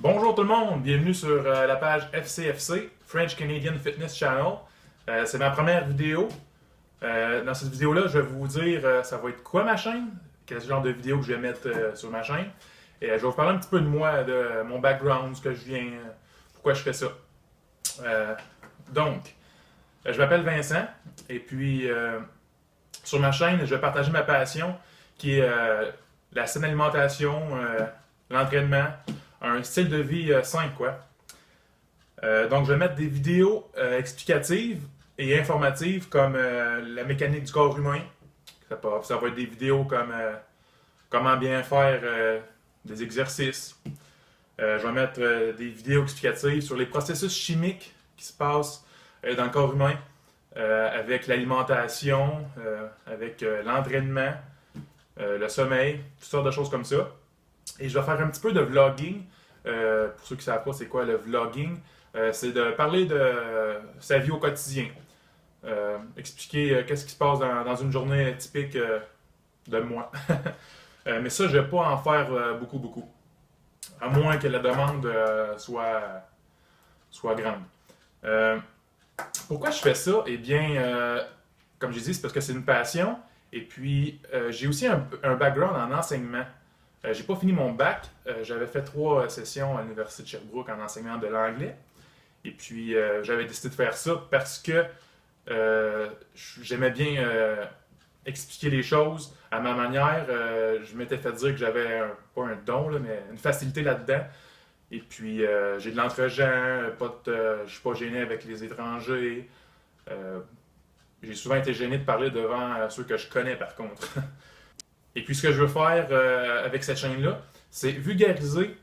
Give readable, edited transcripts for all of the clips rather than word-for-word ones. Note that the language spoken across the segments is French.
Bonjour tout le monde, bienvenue sur la page FCFC, French Canadian Fitness Channel. C'est ma première vidéo. Dans cette vidéo-là, je vais vous dire ça va être quoi ma chaîne, quel genre de vidéo que je vais mettre sur ma chaîne. Et je vais vous parler un petit peu de moi, de mon background, ce que je viens, pourquoi je fais ça. Donc, je m'appelle Vincent et puis sur ma chaîne, je vais partager ma passion qui est la saine alimentation, l'entraînement, un style de vie sain, quoi. Donc, je vais mettre des vidéos explicatives et informatives comme la mécanique du corps humain. Ça va être des vidéos comme comment bien faire des exercices. Je vais mettre des vidéos explicatives sur les processus chimiques qui se passent dans le corps humain, avec l'alimentation, avec l'entraînement, le sommeil, toutes sortes de choses comme ça. Et je vais faire un petit peu de vlogging. Pour ceux qui ne savent pas c'est quoi le vlogging, c'est de parler de sa vie au quotidien. Expliquer qu'est-ce qui se passe dans une journée typique de moi. Mais ça, je ne vais pas en faire beaucoup. À moins que la demande soit grande. Pourquoi je fais ça? Eh bien, comme j'ai dit, c'est parce que c'est une passion. Et puis, j'ai aussi un background en enseignement. J'ai pas fini mon bac. J'avais fait 3 sessions à l'Université de Sherbrooke en enseignement de l'anglais. Et puis, j'avais décidé de faire ça parce que j'aimais bien expliquer les choses à ma manière. Je m'étais fait dire que j'avais, pas un don, là, mais une facilité là-dedans. Et puis, j'ai de l'entre-gens, je suis pas gêné avec les étrangers. J'ai souvent été gêné de parler devant ceux que je connais, par contre. Et puis, ce que je veux faire avec cette chaîne-là, c'est vulgariser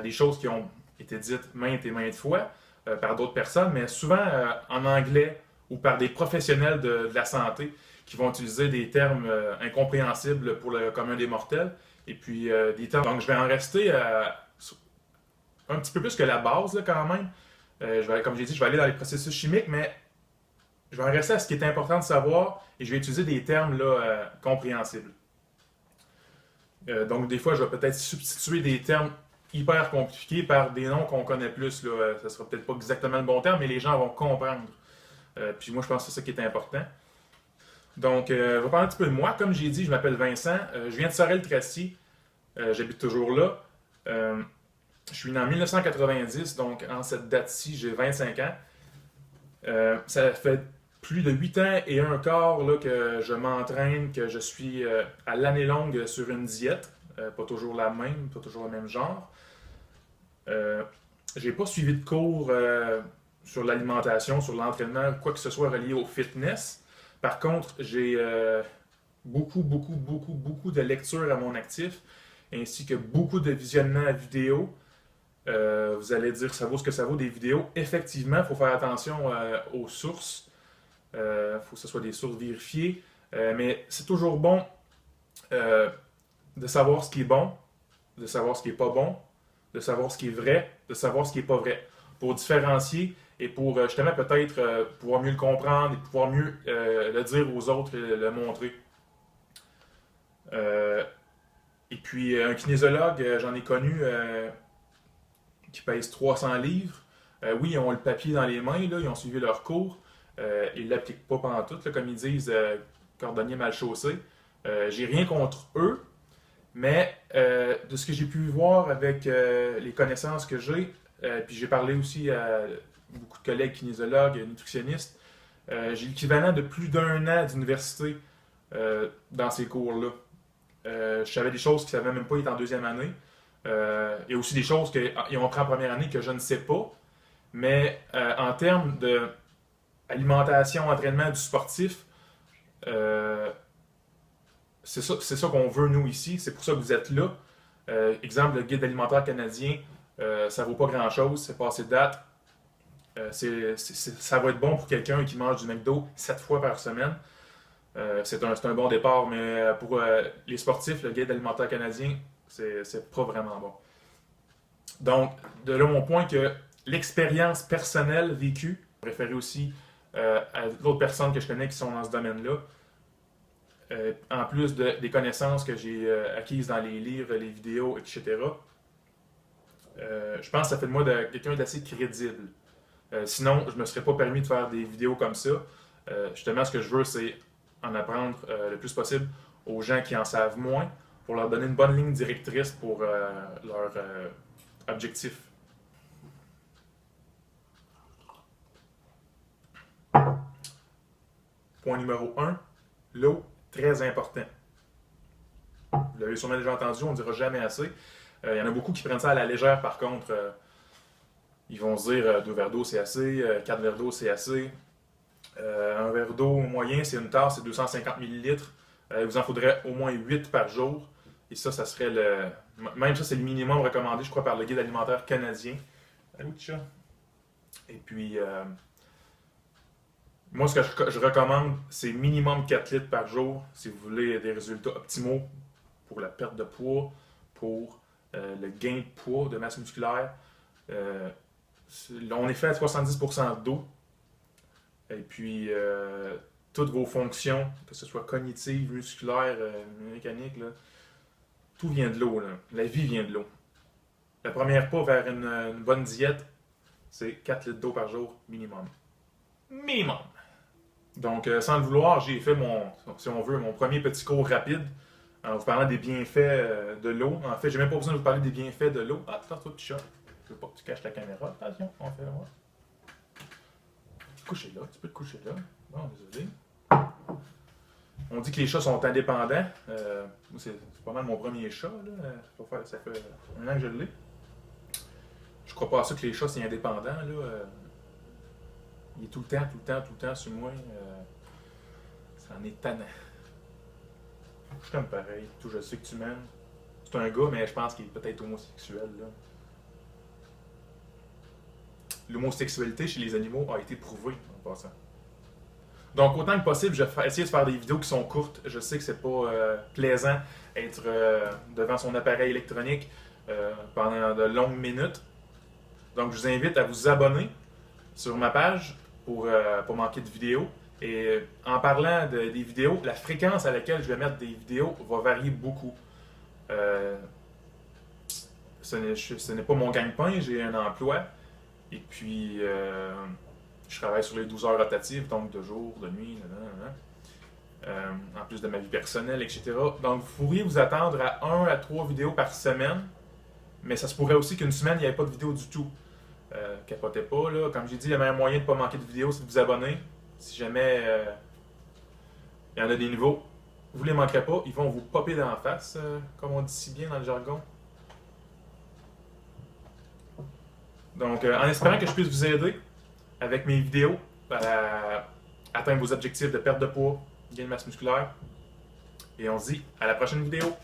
des choses qui ont été dites maintes et maintes fois par d'autres personnes, mais souvent en anglais ou par des professionnels de la santé qui vont utiliser des termes incompréhensibles pour le commun des mortels. Et puis, des termes. Donc, je vais en rester un petit peu plus que la base, là, quand même. Comme j'ai dit, je vais aller dans les processus chimiques, mais je vais en rester à ce qui est important de savoir et je vais utiliser des termes là, compréhensibles. Donc, des fois, je vais peut-être substituer des termes hyper compliqués par des noms qu'on connaît plus. Là. Ça sera peut-être pas exactement le bon terme, mais les gens vont comprendre. Puis moi, je pense que c'est ça qui est important. Donc, je vais parler un petit peu de moi. Comme j'ai dit, je m'appelle Vincent. Je viens de Sorel-Tracy. J'habite toujours là. Je suis né en 1990, donc en cette date-ci, j'ai 25 ans. Ça fait plus de 8 ans et un quart là, que je m'entraîne, que je suis à l'année longue sur une diète. Pas toujours la même, pas toujours le même genre. J'ai pas suivi de cours sur l'alimentation, sur l'entraînement, quoi que ce soit relié au fitness. Par contre, j'ai beaucoup de lectures à mon actif, ainsi que beaucoup de visionnements à vidéo. Vous allez dire ça vaut ce que ça vaut des vidéos. Effectivement, il faut faire attention aux sources. Il faut que ce soit des sources vérifiées. Mais c'est toujours bon de savoir ce qui est bon, de savoir ce qui est pas bon, de savoir ce qui est vrai, de savoir ce qui est pas vrai. Pour différencier et pour justement peut-être pouvoir mieux le comprendre et pouvoir mieux le dire aux autres et le montrer. Et puis un kinésiologue, j'en ai connu qui pèse 300 livres. Oui, ils ont le papier dans les mains, là, ils ont suivi leur cours. Ils ne l'appliquent pas pantoute, là, comme ils disent, cordonnier mal chaussé. J'ai rien contre eux, mais de ce que j'ai pu voir avec les connaissances que j'ai, puis j'ai parlé aussi à beaucoup de collègues kinésiologues, nutritionnistes, j'ai l'équivalent de plus d'1 an d'université dans ces cours-là. Je savais des choses qu'ils ne savaient même pas être en 2e année. Il y a aussi des choses qu'ils ont appris en première année que je ne sais pas. Mais en termes d'alimentation, entraînement du sportif, c'est ça qu'on veut nous ici. C'est pour ça que vous êtes là. Exemple, le guide alimentaire canadien, ça vaut pas grand-chose. C'est passé de date. Ça va être bon pour quelqu'un qui mange du McDo 7 fois par semaine. C'est un bon départ, mais pour les sportifs, le guide alimentaire canadien, c'est pas vraiment bon. Donc, de là mon point que l'expérience personnelle vécue, je référer aussi à d'autres personnes que je connais qui sont dans ce domaine-là, en plus des connaissances que j'ai acquises dans les livres, les vidéos, etc. je pense que ça fait de moi quelqu'un d'assez crédible. Sinon, je ne me serais pas permis de faire des vidéos comme ça. Justement, ce que je veux, c'est en apprendre le plus possible aux gens qui en savent moins pour leur donner une bonne ligne directrice pour leur objectif. Point numéro 1, l'eau, très important. Vous l'avez sûrement déjà entendu, on ne dira jamais assez. Il y en a beaucoup qui prennent ça à la légère, par contre. Ils vont se dire 2 verres d'eau c'est assez, 4 verres d'eau c'est assez. Un verre d'eau moyen, c'est une tasse, c'est 250 ml. Il vous en faudrait au moins 8 par jour. Et ça serait le. Même ça, c'est le minimum recommandé, je crois, par le guide alimentaire canadien. Allô, petit chat? Et puis, moi, ce que je recommande, c'est minimum 4 litres par jour si vous voulez des résultats optimaux pour la perte de poids, pour le gain de poids, de masse musculaire. On est fait à 70% d'eau. Et puis, toutes vos fonctions, que ce soit cognitives, musculaires, mécaniques, là, tout vient de l'eau. La vie vient de l'eau. Le premier pas vers une bonne diète, c'est 4 litres d'eau par jour minimum. Minimum! Donc, sans le vouloir, j'ai fait si on veut, mon premier petit cours rapide en vous parlant des bienfaits de l'eau. En fait, j'ai même pas besoin de vous parler des bienfaits de l'eau. Ah, toi, petit chat. Je veux pas que tu caches la caméra. Attention, on fait voir. Coucher là, tu peux te coucher là. Bon, désolé. On dit que les chats sont indépendants. C'est pas mal mon premier chat. Là. Ça fait 1 an que je l'ai. Je crois pas à ça que les chats, c'est indépendant. Là. Il est tout le temps sur moi. Ça en est tannant. Je t'aime pareil. Je sais que tu m'aimes. C'est un gars, mais je pense qu'il est peut-être homosexuel. L'homosexualité chez les animaux a été prouvée en passant. Donc, autant que possible, je vais essayer de faire des vidéos qui sont courtes. Je sais que c'est pas plaisant être devant son appareil électronique pendant de longues minutes. Donc, je vous invite à vous abonner sur ma page pour pas manquer de vidéos. Et en parlant des vidéos, la fréquence à laquelle je vais mettre des vidéos va varier beaucoup. Ce n'est pas mon gagne-pain, j'ai un emploi. Et puis, je travaille sur les 12 heures rotatives, donc de jour, de nuit, en plus de ma vie personnelle, etc. Donc, vous pourriez vous attendre à 1 à 3 vidéos par semaine, mais ça se pourrait aussi qu'une semaine, il n'y ait pas de vidéo du tout. Capotez pas, là. Comme j'ai dit, le meilleur moyen de ne pas manquer de vidéos, c'est de vous abonner. Si jamais il y en a des nouveaux, vous ne les manquerez pas. Ils vont vous popper dans la face, comme on dit si bien dans le jargon. Donc, en espérant que je puisse vous aider avec mes vidéos à atteindre vos objectifs de perte de poids, gain de masse musculaire. Et on se dit à la prochaine vidéo.